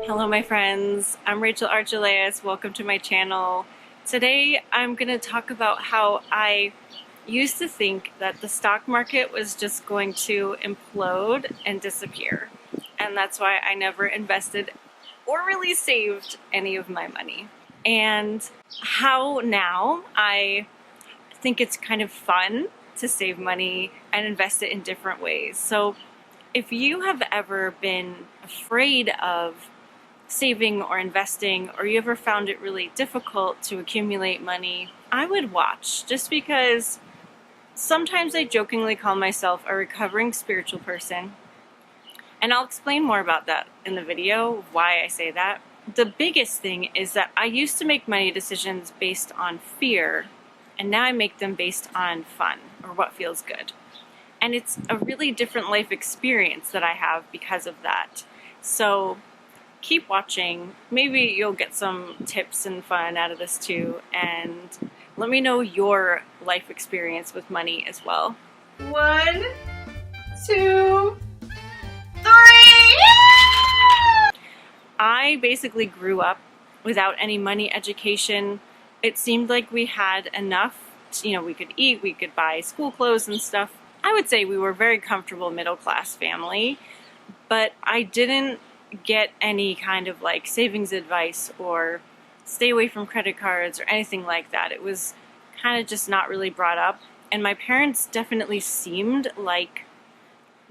Hello my friends, I'm Rachel Archelaus. Welcome to my channel. Today I'm going to talk about how I used to think that the stock market was just going to implode and disappear. And that's why I never invested or really saved any of my money. And how now I think it's kind of fun to save money and invest it in different ways. So if you have ever been afraid of saving or investing, or you ever found it really difficult to accumulate money, I would watch, just because sometimes I jokingly call myself a recovering spiritual person. And I'll explain more about that in the video, why I say that. The biggest thing is that I used to make money decisions based on fear, and now I make them based on fun, or what feels good. And it's a really different life experience that I have because of that. So keep watching. Maybe you'll get some tips and fun out of this too, and let me know your life experience with money as well. 1, 2, 3! I basically grew up without any money education. It seemed like we had enough, we could eat, we could buy school clothes and stuff. I would say we were a very comfortable middle class family, but I didn't get any kind of like savings advice or stay away from credit cards or anything like that. It was kind of just not really brought up. And my parents definitely seemed like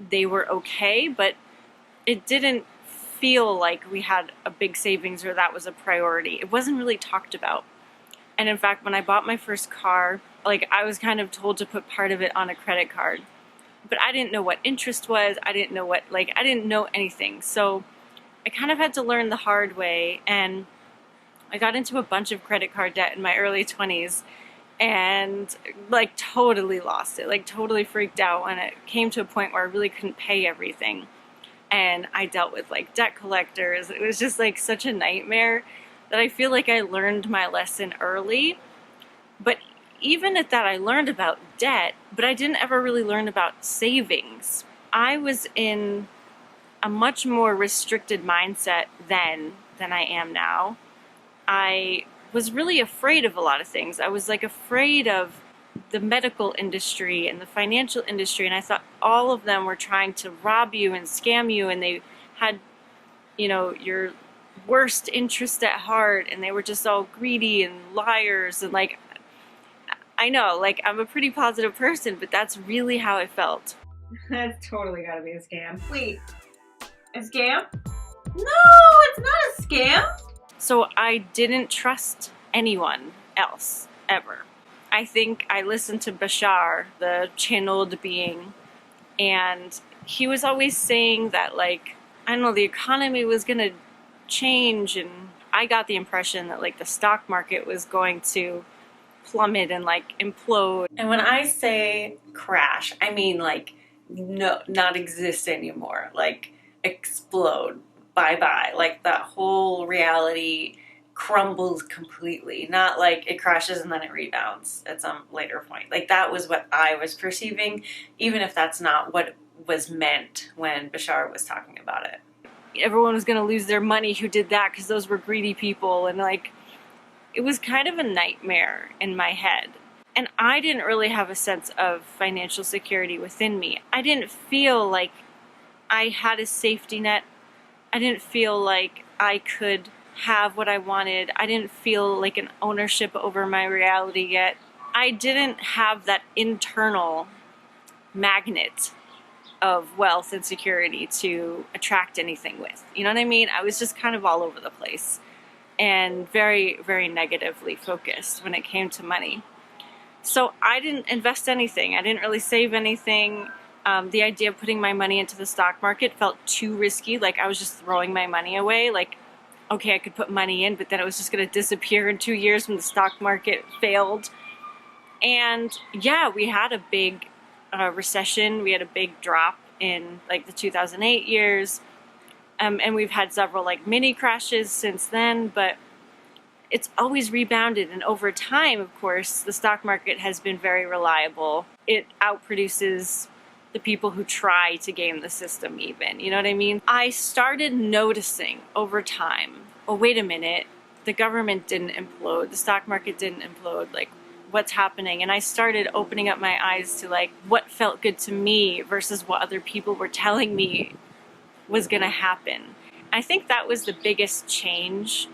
they were okay, but it didn't feel like we had a big savings or that was a priority. It wasn't really talked about. And in fact, when I bought my first car, I was kind of told to put part of it on a credit card. But I didn't know what interest was. I didn't know I didn't know anything. So I kind of had to learn the hard way. And I got into a bunch of credit card debt in my early 20s and totally lost it. Totally freaked out when it came to a point where I really couldn't pay everything. And I dealt with debt collectors. It was just such a nightmare that I feel like I learned my lesson early. But even at that, I learned about debt, but I didn't ever really learn about savings. I was in a much more restricted mindset then than I am now. I was really afraid of a lot of things. I was afraid of the medical industry and the financial industry, and I thought all of them were trying to rob you and scam you, and they had, your worst interest at heart, and they were just all greedy and liars. And I know, I'm a pretty positive person, but that's really how I felt. That's totally gotta be a scam. Wait, a scam? No, it's not a scam! So I didn't trust anyone else, ever. I think I listened to Bashar, the channeled being, and he was always saying that, I don't know, the economy was gonna change, and I got the impression that the stock market was going to plummet and implode. And when I say crash, I mean no, not exist anymore, explode, bye-bye, that whole reality crumbles completely, not it crashes and then it rebounds at some later point. That was what I was perceiving, even if that's not what was meant when Bashar was talking about it. Everyone was going to lose their money who did that because those were greedy people, and it was kind of a nightmare in my head. And I didn't really have a sense of financial security within me. I didn't feel like I had a safety net. I didn't feel like I could have what I wanted. I didn't feel like an ownership over my reality yet. I didn't have that internal magnet of wealth and security to attract anything with. You know what I mean? I was just kind of all over the place and very, very negatively focused when it came to money. So I didn't invest anything. I didn't really save anything. The idea of putting my money into the stock market felt too risky. I was just throwing my money away. Okay, I could put money in, but then it was just going to disappear in 2 years when the stock market failed. And yeah, we had a big recession. We had a big drop in the 2008 years. And we've had several mini crashes since then, but it's always rebounded. And over time, of course, the stock market has been very reliable. It outproduces the people who try to game the system even, you know what I mean? I started noticing over time, oh, wait a minute, the government didn't implode, the stock market didn't implode, like what's happening? And I started opening up my eyes to like what felt good to me versus what other people were telling me was gonna happen. I think that was the biggest change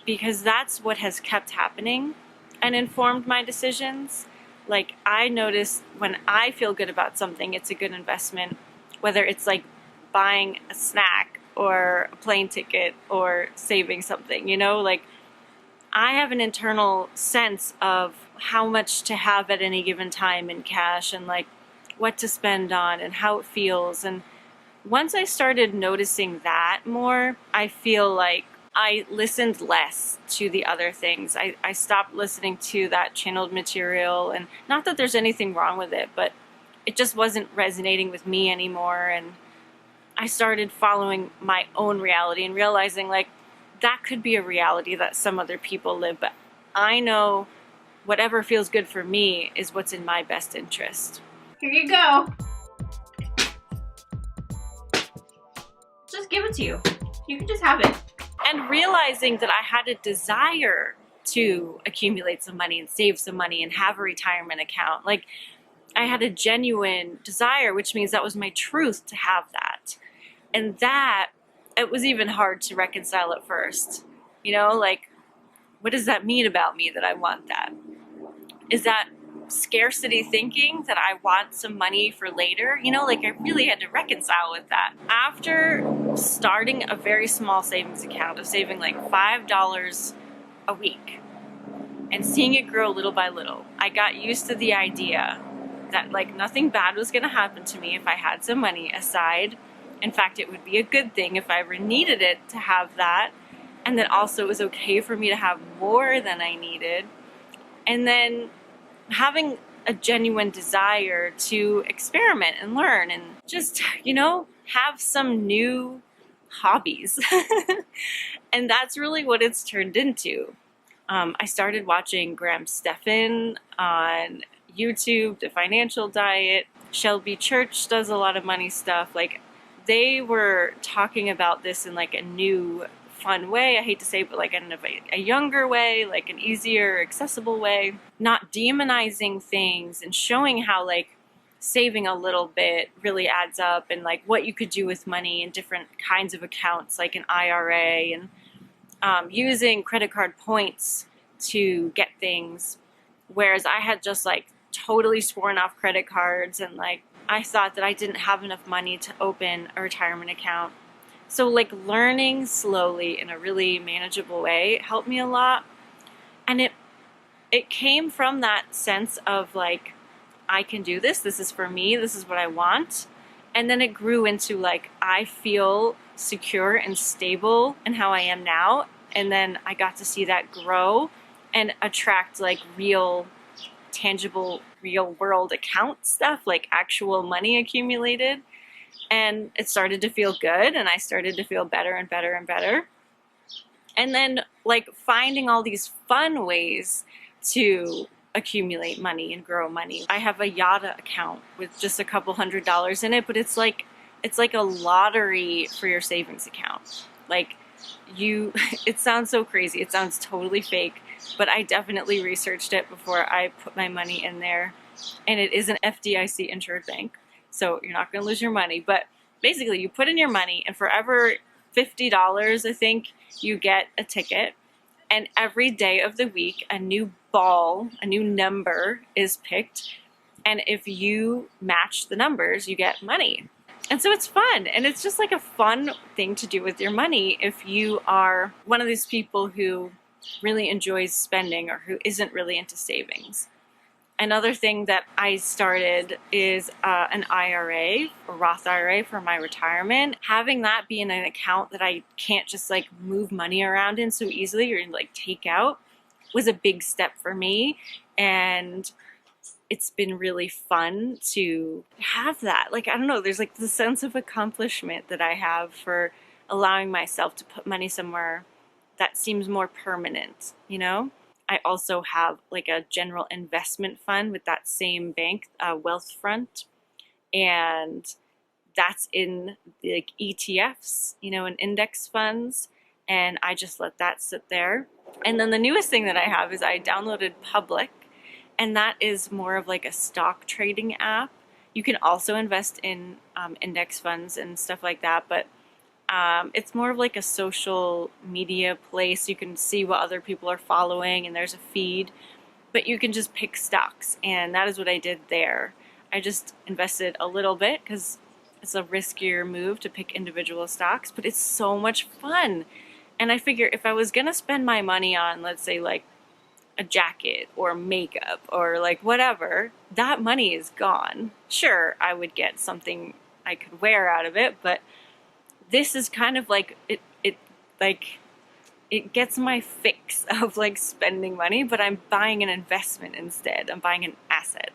because that's what has kept happening and informed my decisions. Like I notice when I feel good about something, it's a good investment, whether it's like buying a snack or a plane ticket or saving something, you know, like I have an internal sense of how much to have at any given time in cash and like what to spend on and how it feels. And once I started noticing that more, I feel like I listened less to the other things. I stopped listening to that channeled material, and not that there's anything wrong with it, but it just wasn't resonating with me anymore. And I started following my own reality and realizing like that could be a reality that some other people live, but I know whatever feels good for me is what's in my best interest. Here you go. Just give it to you. You can just have it. And realizing that I had a desire to accumulate some money and save some money and have a retirement account. Like I had a genuine desire, which means that was my truth to have that. And that, it was even hard to reconcile at first. You know, like, what does that mean about me that I want that? Is that scarcity thinking that I want some money for later? You know, like I really had to reconcile with that. After starting a very small savings account of saving like $5 a week and seeing it grow little by little, I got used to the idea that like nothing bad was going to happen to me if I had some money aside. In fact, it would be a good thing if I ever needed it to have that. And then also it was okay for me to have more than I needed. And then having a genuine desire to experiment and learn and just, you know, have some new hobbies. And that's really what it's turned into. I started watching Graham Stephan on YouTube, The Financial Diet. Shelby Church does a lot of money stuff. Like they were talking about this in like a new fun way, I hate to say, but like in a younger way, like an easier, accessible way, not demonizing things and showing how like saving a little bit really adds up and like what you could do with money in different kinds of accounts, like an IRA, and using credit card points to get things. Whereas I had just like totally sworn off credit cards and like I thought that I didn't have enough money to open a retirement account. So like learning slowly in a really manageable way helped me a lot. And it came from that sense of like, I can do this. This is for me. This is what I want. And then it grew into like, I feel secure and stable in how I am now. And then I got to see that grow and attract like real, tangible, real world account stuff, like actual money accumulated. And it started to feel good, and I started to feel better and better and better. And then like finding all these fun ways to accumulate money and grow money. I have a Yowza account with just a couple $100s in it, but it's like a lottery for your savings account. Like it sounds so crazy. It sounds totally fake, but I definitely researched it before I put my money in there. And it is an FDIC insured bank. So you're not going to lose your money. But basically, you put in your money, and for every $50, I think, you get a ticket. And every day of the week, a new ball, a new number is picked. And if you match the numbers, you get money. And so it's fun. And it's just like a fun thing to do with your money if you are one of these people who really enjoys spending or who isn't really into savings. Another thing that I started is an IRA, a Roth IRA for my retirement. Having that be in an account that I can't just like move money around in so easily or like take out was a big step for me. And it's been really fun to have that. Like, I don't know, there's like the sense of accomplishment that I have for allowing myself to put money somewhere that seems more permanent, you know? I also have like a general investment fund with that same bank, Wealthfront. and that's in like ETFs, and index funds, and I just let that sit there. And then the newest thing that I have is I downloaded Public, and that is more of like a stock trading app. You can also invest in index funds and stuff like that, but it's more of like a social media place. You can see what other people are following, and there's a feed, but you can just pick stocks, and that is what I did there. I just invested a little bit because it's a riskier move to pick individual stocks, but it's so much fun. And I figure if I was gonna spend my money on, let's say, like a jacket or makeup or like whatever, that money is gone. Sure, I would get something I could wear out of it, but this is kind of like like it gets my fix of like spending money, but I'm buying an investment instead. I'm buying an asset.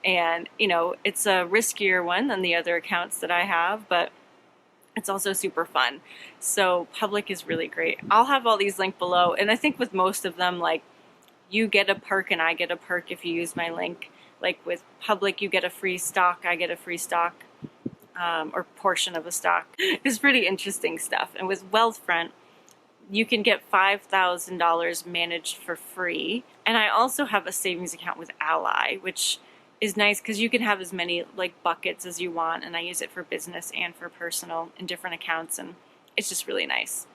And, it's a riskier one than the other accounts that I have, but it's also super fun. So Public is really great. I'll have all these linked below. And I think with most of them, like, you get a perk and I get a perk if you use my link. Like with Public, you get a free stock, I get a free stock, or portion of a stock. It's pretty interesting stuff. And with Wealthfront, you can get $5,000 managed for free. And I also have a savings account with Ally, which is nice because you can have as many like buckets as you want, and I use it for business and for personal in different accounts, and it's just really nice.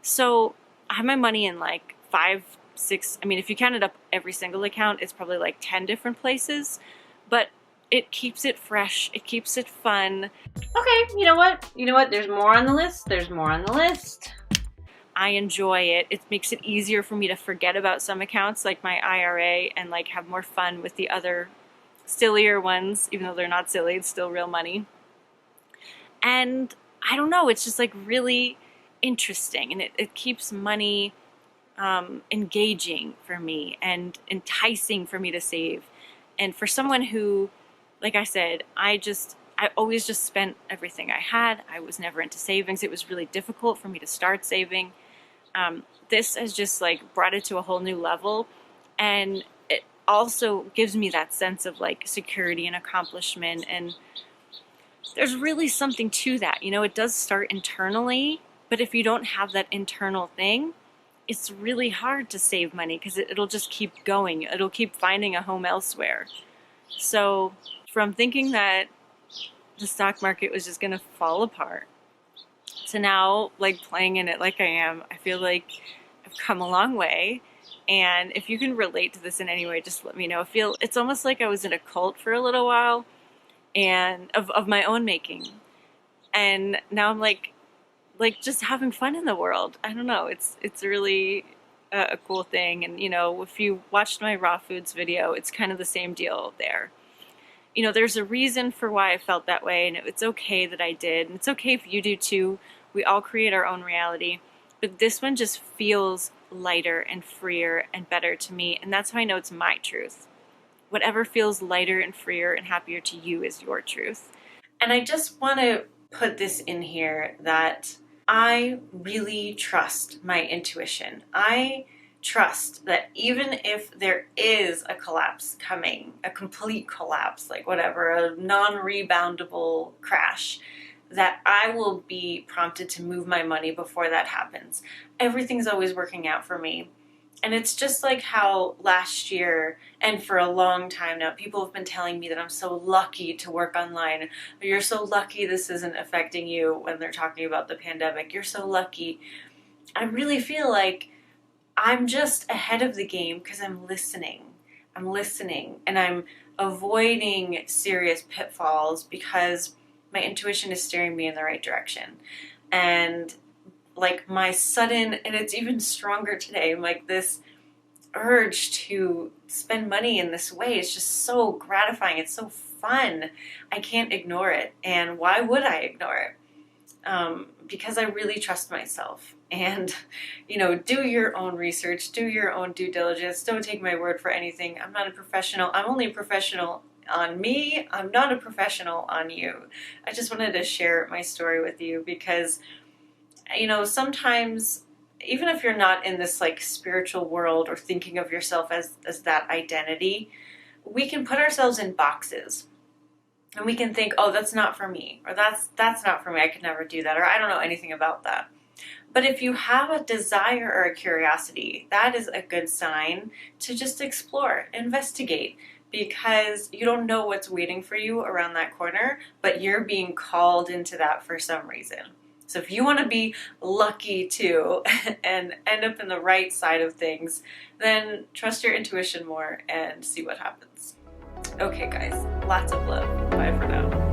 So I have my money in like 5, 6, I mean, if you counted up every single account, it's probably like 10 different places, but it keeps it fresh, it keeps it fun. Okay, you know what? There's more on the list. There's more on the list. I enjoy it. It makes it easier for me to forget about some accounts like my IRA and like have more fun with the other sillier ones, even though they're not silly, it's still real money. And I don't know, it's just like really interesting, and it keeps money engaging for me and enticing for me to save. And for someone who, like I said, I always just spent everything I had. I was never into savings. It was really difficult for me to start saving. This has just like brought it to a whole new level, and it also gives me that sense of like security and accomplishment. And there's really something to that. It does start internally, but if you don't have that internal thing, it's really hard to save money because it'll just keep going. It'll keep finding a home elsewhere. So from thinking that the stock market was just going to fall apart to now like playing in it like I am, I feel like I've come a long way. And if you can relate to this in any way, just let me know. It's almost like I was in a cult for a little while, and of my own making. And now I'm like just having fun in the world. I don't know. It's really a cool thing. And if you watched my raw foods video, it's kind of the same deal there. There's a reason for why I felt that way, and it's okay that I did, and it's okay if you do too. We all create our own reality, but this one just feels lighter and freer and better to me, and that's how I know it's my truth. Whatever feels lighter and freer and happier to you is your truth. And I just want to put this in here that I really trust my intuition. I trust that even if there is a collapse coming, a complete collapse, like whatever, a non-reboundable crash, that I will be prompted to move my money before that happens. Everything's always working out for me. And it's just like how last year, and for a long time now, people have been telling me that I'm so lucky to work online. You're so lucky this isn't affecting you when they're talking about the pandemic. You're so lucky. I really feel like I'm just ahead of the game because I'm listening. I'm listening, and I'm avoiding serious pitfalls because my intuition is steering me in the right direction. And like my sudden, and it's even stronger today, like this urge to spend money in this way is just so gratifying. It's so fun. I can't ignore it. And why would I ignore it? Because I really trust myself. And, do your own research, do your own due diligence. Don't take my word for anything. I'm not a professional. I'm only a professional on me. I'm not a professional on you. I just wanted to share my story with you because, sometimes even if you're not in this like spiritual world or thinking of yourself as that identity, we can put ourselves in boxes. And we can think, oh, that's not for me, or that's not for me, I could never do that, or I don't know anything about that. But if you have a desire or a curiosity, that is a good sign to just explore, investigate, because you don't know what's waiting for you around that corner, but you're being called into that for some reason. So if you want to be lucky too and end up in the right side of things, then trust your intuition more and see what happens. Okay guys, lots of love. Bye for now.